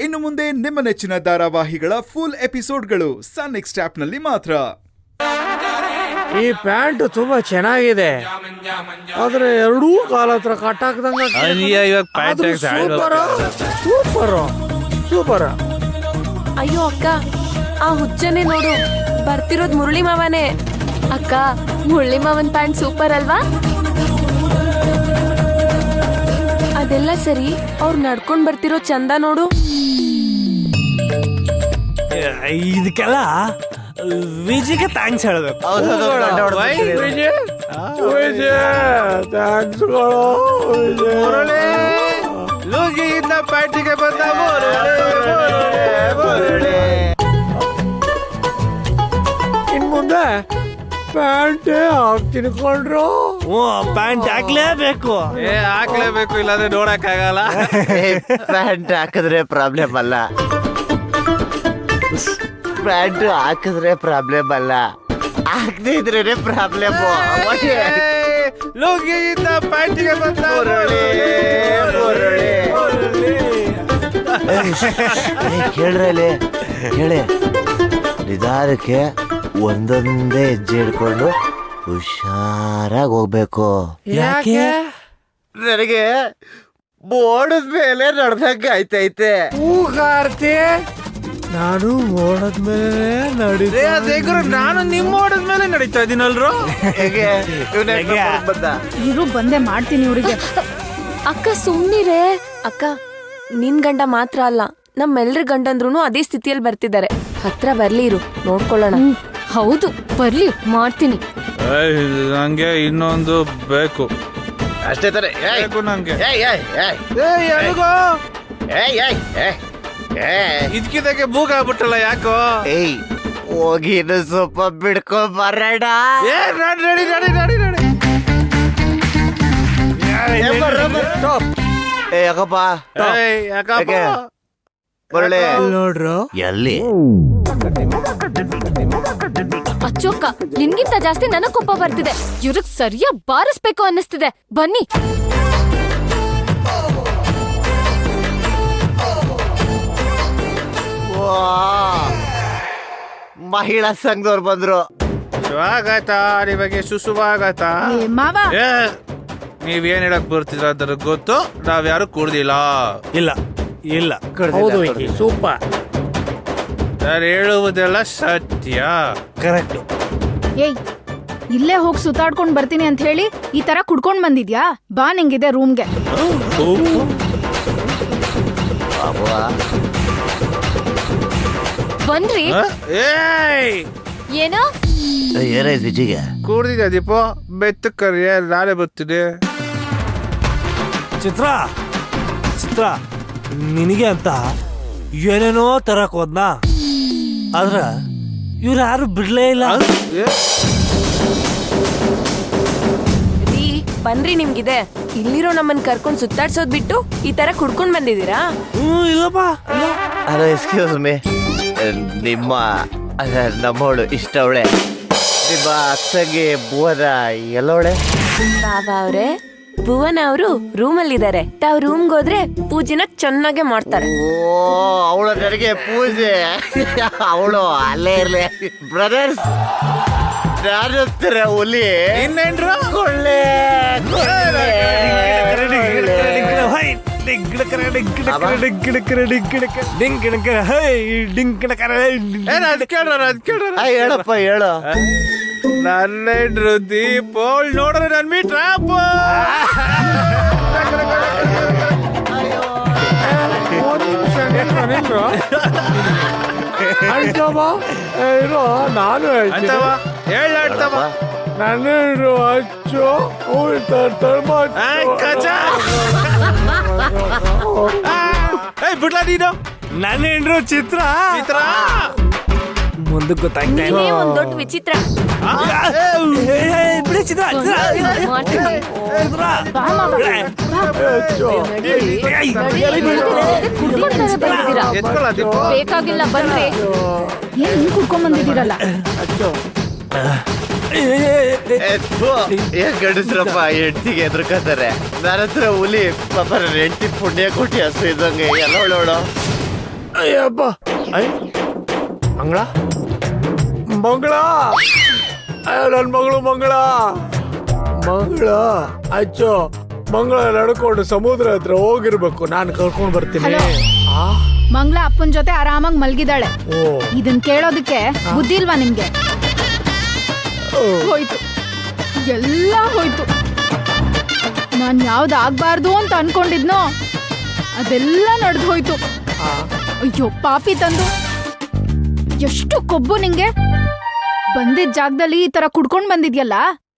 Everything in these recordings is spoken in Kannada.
ಇನ್ನು ಮುಂದೆ ನಿಮ್ಮ ನೆಚ್ಚಿನ ಧಾರಾವಾಹಿಗಳ ಫುಲ್ ಎಪಿಸೋಡ್ಗಳು ಸನ್ ನೆಕ್ಸ್ಟ್ ಆಪ್ನಲ್ಲಿ ಮಾತ್ರ. ಈ ಪ್ಯಾಂಟ್ ತುಂಬಾ ಚೆನ್ನಾಗಿದೆ, ಆದ್ರೆ ಎರಡೂ ಕಾಲ ಹತ್ರ ಕಟ್ಟಾಕ್ದಂಗ. Super super. ಅಯ್ಯೋ ಅಕ್ಕ, ಆ ಹುಚ್ಚನೆ ನೋಡು, ಬರ್ತಿರೋದ್ ಮುರಳಿ ಮಾವನೇ. ಅಕ್ಕ, ಮುರಳಿ ಮಾವನ್ ಪ್ಯಾಂಟ್ ಸೂಪರ್ ಅಲ್ವಾ? ಅದೆಲ್ಲ ಸರಿ, ಅವ್ರು ನಡ್ಕೊಂಡ್ ಬರ್ತಿರೋ ಚಂದ ನೋಡು. ಇದಕ್ಕೆಲ್ಲ ವಿಜಿಗೆ ಥ್ಯಾಂಕ್ಸ್ ಹೇಳ್ಬೇಕು. ಲೋಗಿಯಿಂದ ಪ್ಯಾಂಟಿಗೆ ಬಂದ ಇನ್ ಮುಂದೆ ಪ್ಯಾಂಟೇ ಹಾಕ್ತೀನಿ ಕೊಂಡ್ರು. ಪ್ಯಾಂಟ್ ಹಾಕ್ಲೇಬೇಕು. ಹಾಕ್ಲೇಬೇಕು, ಇಲ್ಲಾಂದ್ರೆ ನೋಡಕ್ ಆಗಲ್ಲ. ಪ್ಯಾಂಟ್ ಹಾಕಿದ್ರೆ ಪ್ರಾಬ್ಲಮ್ ಅಲ್ಲ, ಪ್ಯಾಂಟ್ ಹಾಕಿದ್ರೆ ಪ್ರಾಬ್ಲಮ್ ಅಲ್ಲ, ಹಾಕ್ದಿದ್ರೇನೆ ಪ್ರಾಬ್ಲಮ್. ಲೋಗಿಯಿಂದ ಪ್ಯಾಂಟಿಗೆ ಬಂದ ಕೇಳ್ರಲ್ಲಿ ಹೇಳಿ, ನಿಧಾನಕ್ಕೆ ಒಂದೊಂದೇ ಹೆಜ್ಜೆ ಹಿಡ್ಕೊಂಡು ಹುಷಾರಾಗಿ ಹೋಗ್ಬೇಕು. ಯಾಕೆ? ನನಗೆ ಬೋರ್ಡ್ ಮೇಲೆ ನಡ್ದಂಗ ಆಯ್ತೈತೆ. ಕಾರ್ತಿ, ನಾನು ಓಡದ್ಮೇಲೆ ನಡೀತಾ. ನಾನು ನಿಮ್ಮ ಓಡದ್ಮೇಲೆ ನಡೀತಾ ಇದೀನಲ್ರು. ಹೇಗೆ ಬಂದ ಇರು, ಬಂದೆ ಮಾಡ್ತೀನಿ ಇವ್ರಿಗೆ. ಅಕ್ಕ ಸುಮ್ನಿರೇ. ಅಕ್ಕ, ನಿನ್ ಗಂಡ ಮಾತ್ರ ಅಲ್ಲ, ನಮ್ಮೆಲ್ರ ಗಂಡಂದ್ರೂ ಅದೇ ಸ್ಥಿತಿಯಲ್ಲಿ ಬರ್ತಿದ್ದಾರೆ. ಹತ್ರ ಬರ್ಲಿ, ಇರು ನೋಡ್ಕೊಳ್ಳೋಣ. ಹೌದು, ಬರ್ಲಿ, ಮಾಡ್ತೀನಿ. ನಂಗೆ ಇನ್ನೊಂದು ಬೇಕು. ಅಷ್ಟೇ ತಾನೆ ಬೇಕು ನಂಗೆ. ಇದಕ್ಕಿದಾಗೆ ಬೂಗ ಆಗ್ಬಿಟ್ಟಲ್ಲ, ಯಾಕೋ? ಏಯ್, ಹೋಗಿ ಇನ್ನು ಸ್ವಲ್ಪ ಬಿಡ್ಕೊ ಬರೋಣ. ನಡಿ ನಡಿ ನಡಿ ನಡಿ. ಯಾಕಪ್ಪ ಯಾಕಪ್ಪ ಬರಳೆ ನೋಡ್ರು ಎಲ್ಲಿ? ಅಚ್ಚೋಕ್ಕ, ನಿನ್ಗಿಂತ ಜಾಸ್ತಿ ನನಗ್ ಕೋಪ ಬರ್ತಿದೆ. ಇವ್ರಿಗೆ ಸರಿಯಾಗಿ ಬಾರಿಸ್ಬೇಕು ಅನ್ನಿಸ್ತಿದೆ. ಬನ್ನಿ. ಮಹಿಳಾ ಸಂಘದವ್ರು ಬಂದ್ರು. ಸ್ವಾಗತ, ನಿಮಗೆ ಸುಸ್ವಾಗತ. ಮಾವ, ನೀವೇನ್ ಹೇಳಕ್ ಬರ್ತಿದ್ರ ಅದ್ರ ಗೊತ್ತು, ನಾವ್ಯಾರು ಕುಡ್ದಿಲ್ಲ. ಇಲ್ಲ ಇಲ್ಲ, ಹೌದು ಸೂಪರ್. ನಾನು ಹೇಳುವುದೆಲ್ಲ ಸತ್ಯ. ಕರೆಕ್ಟ್. ಏಯ್, ಇಲ್ಲೇ ಹೋಗಿ ಸುತ್ತಾಡ್ಕೊಂಡ್ ಬರ್ತೀನಿ ಅಂತ ಹೇಳಿ ಈ ತರ ಕುಡ್ಕೊಂಡ್ ಬಂದಿದ್ಯಾ? ಬಾ, ನಿಂಗಿದೆ ರೂಮ್ಗೆ. ಬನ್ರಿ. ಏಯ್, ಏನೋ ಏನಾಯ್ತು ವಿಜಿಗೆ? ಕುಡ್ದಿದ್ಯಾ ದೀಪ? ಬೆತ್ತ ಕರಿಯ, ನಾಳೆ ಬರ್ತೀನಿ. ಚಿತ್ರ ಚಿತ್ರ, ನಿನಗೆ ಅಂತ ಏನೇನೋ ತರಕ್ ಹೋದ್ನ, ಆದ್ರ ಇವ್ರು ಯಾರು ಬಿಡ್ಲೇ ಇಲ್ಲ. ರೀ, ಬನ್ರಿ, ನಿಮ್ಗಿದೆ. ಇಲ್ಲಿರೋ ನಮ್ಮನ್ ಕರ್ಕೊಂಡ್ ಸುತ್ತಾಡ್ಸೋದ್ ಬಿಟ್ಟು ಈ ತರ ಕುಡ್ಕೊಂಡ್ ಬಂದಿದ್ದೀರಾ? ಇಲ್ಲಪ್ಪ. Hello, excuse me. ನಿಮ್ಮ ನಮ್ಮವಳು ಇಷ್ಟವಳೆ, ನಿಮ್ಮ ಅಕ್ಕಗೆ ಭುವನ ಎಲ್ಲವಳೆ? ಬಾಬಾ ಅವ್ರೆ, ಭುವನ ಅವರು ರೂಮಲ್ಲಿದ್ದಾರೆ. ತಾವ್ ರೂಮ್ಗೆ ಹೋದ್ರೆ ಪೂಜೆನ ಚೆನ್ನಾಗೆ ಮಾಡ್ತಾರೆ. ಓ, ಅವಳು ನನಗೆ ಪೂಜೆ. ಅವಳು ಅಲ್ಲೇ ಇರ್ಲಿ. ಬ್ರದರ್ಸ್, ನಾನು ಹುಲಿ. ಇನ್ನೇನ್ರು? ಕೊಳ್ಳೆ ಹೇಳಪ್ಪ, ಹೇಳು. ನನ್ನೇನ್ರು ದೀಪ ನೋಡ್ರೆ ನನ್ ಮೀಟ್ರಾಪ್. ನಾನು ಹೇಳ್ತವ ನಾನು ಹಚ್ಚು ಬಿಡ್ಲಾ ನೀನು? ನನ್ನ ಹೆಂಡ್ರು ಚಿತ್ರ. ಚಿತ್ರ ಮುಂದಕ್ಕೆ ಗೊತ್ತಾಗ್ತಾ ನೀನೇ ಒಂದ್ ದೊಡ್ಡ ವಿಚಿತ್ರ. ಬಿಡಿ ಚಿತ್ರ. ಬಾ ಮಾವ, ಎತ್ಕೊಳ ದೀಪ. ಬೇಕಾಗಿಲ್ಲ, ಬನ್ರಿ. ಏನ್ ಹಿಂಗ್ ಕುಡ್ಕೊಂಡ್ ಬಂದಿದ್ದೀರಲ್ಲ? ಗಂಡಸ್ರಪ್ಪ ಹೆಂಡತಿಗೆ ಎದ್ರಕತ್ತಾರೆ. ನನ್ನ ಹತ್ರ ಹುಲಿ ಪಾಪ, ನನ್ನ ಹೆಂಡತಿ ಪುಣ್ಯ ಕೊಟ್ಟಿ ಹಸು ಇದ್ದಂಗೆ ಎಲ್ಲ ನೋಡು. ಅಯ್ಯಪ್ಪ ಅಯ್ಯ ಮಂಗಳ ಮಂಗಳ ಅಯ್ಯೋ ನನ್ನ ಮಗಳು ಮಂಗಳ ಮಂಗಳ ಅಚ್ಚೋ ಮಂಗಳ ನಡ್ಕೊಂಡು ಸಮುದ್ರ ಹತ್ರ ಹೋಗಿರ್ಬೇಕು ನಾನು ಕರ್ಕೊಂಡು ಬರ್ತೀನಿ ಹಲೋ. ಆ? ಮಂಗ್ಳ ಅಪ್ಪನ್ ಜೊತೆ ಆರಾಮಾಗಿ ಮಲ್ಗಿದಾಳೆ. ಓ ಇದನ್ ಕೇಳೋದಕ್ಕೆ ಬುದ್ಧಿ ಇಲ್ವಾ ನಿಮ್ಗೆ? ಹೋಯ್ತು, ಎಲ್ಲ ಹೋಯ್ತು. ನಾನ್ ಯಾವ್ದು ಆಗ್ಬಾರ್ದು ಅಂತ ಅನ್ಕೊಂಡಿದ್ನೋ ಅದೆಲ್ಲ ನಡೆದು ಹೋಯ್ತು. ಆ. ಅಯ್ಯೋ ಪಾಪಿ ತಂದು, ಎಷ್ಟು ಕೊಬ್ಬು ನಿಂಗೆ. ಬಂದಿದ್ ಜಾಗದಲ್ಲಿ ಈ ತರ ಕುಡ್ಕೊಂಡ್ ಬಂದಿದ್ಯಲ್ಲ,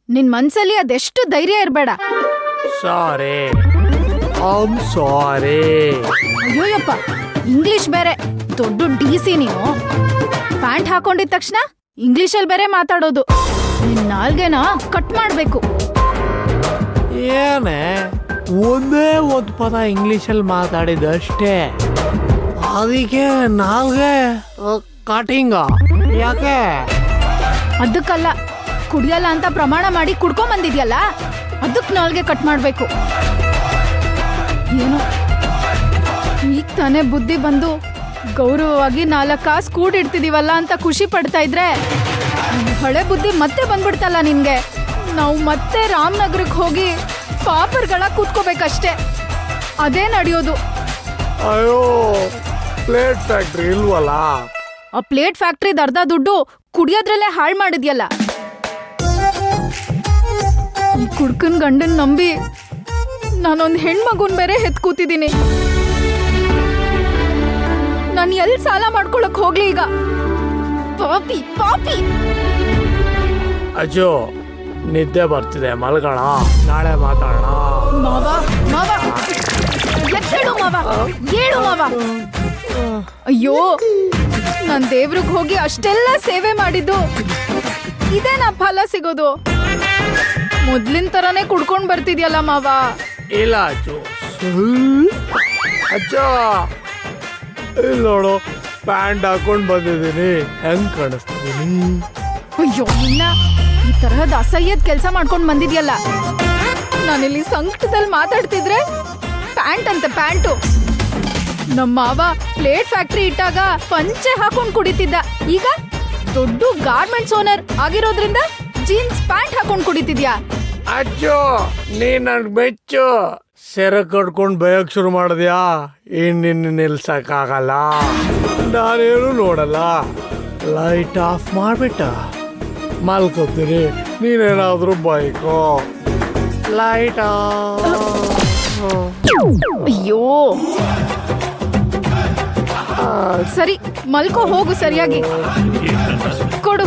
ನಿನ್ ಮನ್ಸಲ್ಲಿ ಅದೆಷ್ಟು ಧೈರ್ಯ ಇರ್ಬೇಡ. Sorry I'm sorry. ಅಯ್ಯೋಯಪ್ಪ, ಇಂಗ್ಲಿಷ್ ಬೇರೆ ದೊಡ್ಡ ಡಿಸಿ ನೀನು. ಪ್ಯಾಂಟ್ ಹಾಕೊಂಡಿದ ತಕ್ಷಣ ಇಂಗ್ಲಿಷಲ್ಲಿ ಬೇರೆ ಮಾತಾಡೋದು. ನಿನ್ ನಾಲ್ಗೆನ ಕಟ್ ಮಾಡ್ಬೇಕು. ಏನೇ ಒಂದೇ ಒಂದು ಪದ ಇಂಗ್ಲಿಷಲ್ಲಿ ಮಾತಾಡಿದಷ್ಟೇ, ಅದಕ್ಕೆ ನಾಲ್ಗೆ ಕಟಿಂಗ ಯಾಕೆ? ಅದಕ್ಕಲ್ಲ, ಕುಡಿಯಲ್ಲ ಅಂತ ಪ್ರಮಾಣ ಮಾಡಿ ಕುಡ್ಕೊಂಡ್ ಬಂದಿದ್ಯಲ್ಲ, ಅದಕ್ ನಾಲ್ಗೆ ಕಟ್ ಮಾಡ್ಬೇಕು. ಏನೋ ಈಗ ತಾನೇ ಬುದ್ಧಿ ಬಂದು ಗೌರವವಾಗಿ 4 ಕಾಸು ಕೂಡಿಡ್ತಿದೀವಲ್ಲ ಅಂತ ಖುಷಿ ಪಡ್ತಾ ಇದ್ರೆ, ಹಳೆ ಬುದ್ಧಿ ಮತ್ತೆ ಬಂದ್ಬಿಡ್ತಲ್ಲ ನಿನ್ಗೆ. ನಾವು ಮತ್ತೆ ರಾಮನಗರಕ್ಕೆ ಹೋಗಿ ಪಾಪರ್ಗಳ ಕೂತ್ಕೋಬೇಕಷ್ಟೇ. ಅದೇ ನಡೆಯೋದು. ಅಯ್ಯೋ ಪ್ಲೇಟ್ ಫ್ಯಾಕ್ಟ್ರಿ ಇಲ್ವಲ್ಲ? ಆ ಪ್ಲೇಟ್ ಫ್ಯಾಕ್ಟ್ರಿದ ಅರ್ಧ ದುಡ್ಡು ಕುಡಿಯೋದ್ರಲ್ಲೇ ಹಾಳು ಮಾಡಿದ್ಯಲ್ಲ. ಈ ಕುಡ್ಕನ್ ಗಂಡನ್ ನಂಬಿ ನಾನೊಂದ್ ಹೆಣ್ಮಗುನ್ ಬೇರೆ ಹೆತ್ ಕೂತಿದ್ದೀನಿ. ನಾನು ಎಲ್ಲಿ ಸಾಲ ಮಾಡ್ಕೊಳಕ್ ಹೋಗ್ಲಿ ಈಗ? ಪಾಪಿ ಪಾಪಿ. ಅಜ್ಜೋ ನಿದ್ದೆ ಬರ್ತಿದೆ, ಮಲ್ಗೋಣ, ನಾಳೆ ಮಾತಾಡೋಣ. ಮಾವ ಮಾವ ಎದ್ದೇಳು ಮಾವ, ಏಳು ಮಾವ. ಅಯ್ಯೋ, ನಾನ್ ದೇವ್ರಿಗೆ ಹೋಗಿ ಅಷ್ಟೆಲ್ಲ ಸೇವೆ ಮಾಡಿದ್ದು ಇದೇನಾ ಫಲ ಸಿಗೋದು? ಮೊದ್ಲಿನ ತರಾನೇ ಕುಡ್ಕೊಂಡ್ ಬರ್ತಿದ್ಯಲ್ಲ ಮಾವ. ಇಲ್ಲ ಅಜ್ಜು, ಅಜ್ಜ ಇಲ್ಲಿ ನೋಡು, ಪ್ಯಾಂಟ್ ಹಾಕೊಂಡ್ ಬಂದಿದ್ದೀನಿ, ಹೆಂಗ್ ಕಾಣಿಸ್ತಿದ್ದೀನಿ? ಅಯ್ಯೋ, ಇನ್ನ ಈ ತರಹದ ಅಸಹ್ಯದ ಕೆಲಸ ಮಾಡ್ಕೊಂಡ್ ಬಂದಿದ್ಯಲ್ಲ. ನಾನಿಲ್ಲಿ ಸಂಕಟದಲ್ಲಿ ಮಾತಾಡ್ತಿದ್ರೆ ಪ್ಯಾಂಟ್ ಅಂತ ಪ್ಯಾಂಟು. ನಮ್ಮ ಮಾವ ಪ್ಲೇಟ್ ಫ್ಯಾಕ್ಟ್ರಿ ಇಟ್ಟಾಗ ಪಂಚೆ ಹಾಕೊಂಡ್ ಕುಡಿತಿದ್ದ. ಈಗ ದೊಡ್ಡ ಗಾರ್ಮೆಂಟ್ಸ್ ಓನರ್ ಆಗಿರೋದ್ರಿಂದ ಜೀನ್ಸ್ ಪ್ಯಾಂಟ್ ಹಾಕೊಂಡ್ ಕುಡಿತಿದ್ಯಾ? ಅಜ್ಜೋ ನೀ ನನ್ಗೆ ಮೆಚ್ಚು. ಸೆರೆ ಕಟ್ಕೊಂಡ್ ಬಯಕ್ ಶುರು ಮಾಡಿದ್ಯಾ? ಇನ್ನಿನ್ನು ನಿಲ್ಸಕ್ಕಾಗಲ್ಲ. ನಾನೇನು ನೋಡಲ್ಲ, ಲೈಟ್ ಆಫ್ ಮಾಡ್ಬಿಟ್ಟ ಮಲ್ಕೋತೀನಿ. ನೀನೇನಾದ್ರೂ ಬೈಕೋ ಲೈಟ್ ಅಯ್ಯೋ, ಸರಿ ಮಲ್ಕೋ ಹೋಗು. ಸರಿಯಾಗಿ ಕೊಡು.